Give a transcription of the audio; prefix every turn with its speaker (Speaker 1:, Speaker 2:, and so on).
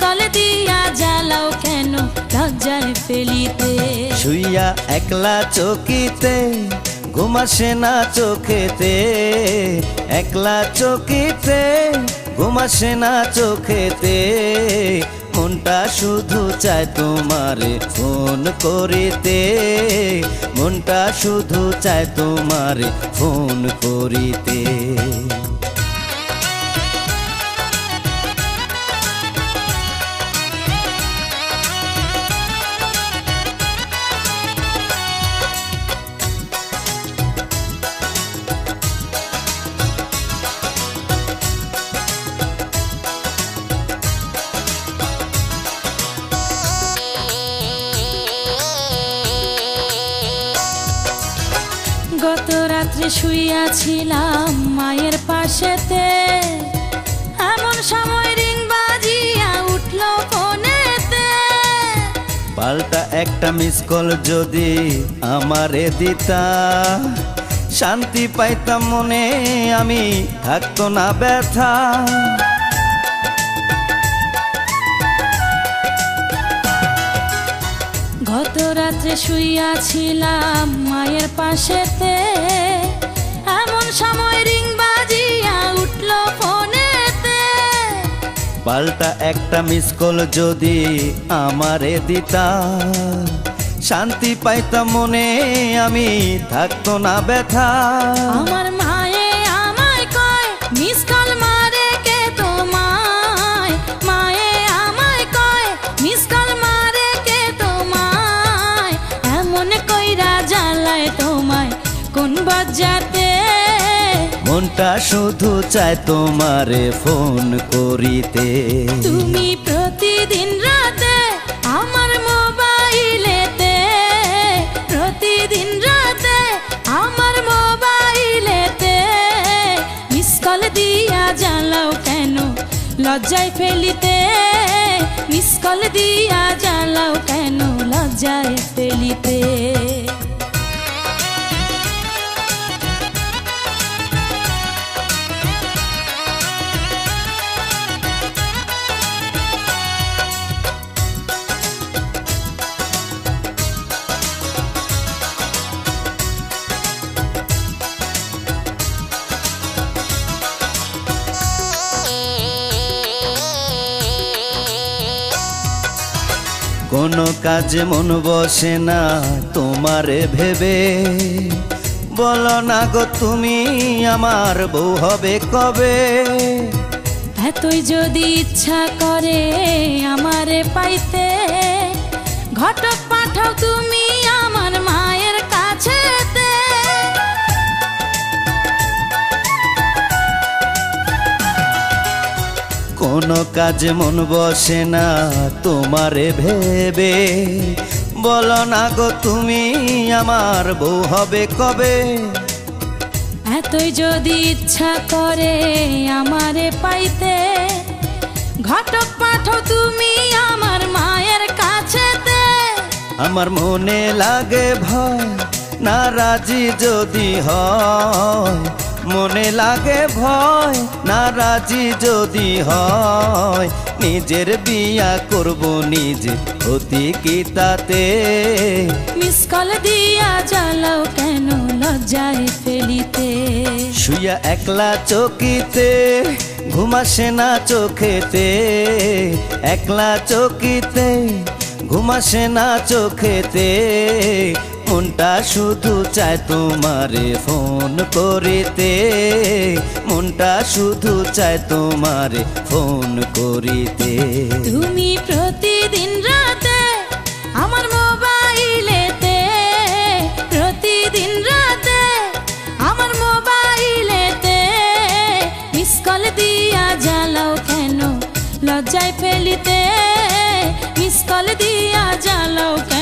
Speaker 1: Call দিয়া জ্বালাও কেন লজ্জায় ফেলিতে।
Speaker 2: শুইয়া একলা চকিতে ঘুম আসে না চোখেতে, একলা চকিতে ঘুম আসে না চোখেতে। মনটা শুধু চায় তোমারে ফোন করিতে, মনটা শুধু চায় তোমারে ফোন করিতে।
Speaker 1: গত রাত্রে শুইয়াছিলাম মায়ের পাশেতে, এমন সময় রিং বাজিয়া উঠল ফোনেতে।
Speaker 2: পাল্টা একটা মিস কল যদি আমারে দিতা, শান্তি পাইতাম মনে, আমি থাকতো না ব্যথা।
Speaker 1: গত রাত্রে শুইয়াছিলাম মায়ের পাশেতে, এমন সময় রিং বাজিয়া উঠল ফোনেতে।
Speaker 2: পাল্টা একটা মিস কল যদি আমারে দিতা, শান্তি পাইতাম মনে, আমি থাকতো না ব্যথা।
Speaker 1: আমার মায়ে আমায় কয় মিস কল মারে কে তোমায়, মায়ে আমায় কয় মিস কল মারে কে তোমায়। এমন কইরা জ্বালায় তোমায় কোন বজ্জাতে,
Speaker 2: মনটা শুধু চায় তোমারে ফোন করিতে।
Speaker 1: তুমি প্রতিদিন রাতে আমার মোবাইলেতে, প্রতিদিন রাতে আমার মোবাইলেতে। মিস কল দিয়া জ্বালাও কেন লজ্জায় ফেলিতে, মিস কল দিয়া জ্বালাও কেন লজ্জায় ফেলিতে।
Speaker 2: কোনো কাজে মন বসে না তোমারে ভেবে, বলো না গো তুমি আমার বউ হবে কবে।
Speaker 1: এতই যদি ইচ্ছা করে আমারে পাইতে, ঘটক পাঠাও তুমি আমার মায়ের কাছেতে।
Speaker 2: কোনো কাজে মন বসে না তোমারে ভেবে, বলো না গো তুমি আমার বউ হবে কবে।
Speaker 1: এতই যদি ইচ্ছা করে আমারে পাইতে, ঘটক পাঠাও তুমি আমার মায়ের কাছেতে।
Speaker 2: আমার মনে লাগে ভয় না রাজি যদি হয়, মনে লাগে ভয় না রাজি যদি হয়। নিজের বিয়া করব নিজে অতি কি তাতে।
Speaker 1: মিস কল দিয়া জ্বালাও কেন লজ্জায় ফেলিতে।
Speaker 2: শুইয়া একলা চকিতে ঘুম আসে না চোখেতে, একলা চকিতে ঘুম আসে না চোখেতে। মনটা শুধু চায় তোমারে ফোন করিতে, মনটা শুধু চায় তোমারে ফোন করিতে।
Speaker 1: তুমি প্রতিদিন রাতে আমার মোবাইলেতে, প্রতিদিন রাতে আমার মোবাইলেতে। মিস কল দিয়া জ্বালাও কেন লজ্জায় ফেলিতে, মিস কল দিয়া জ্বালাও কেন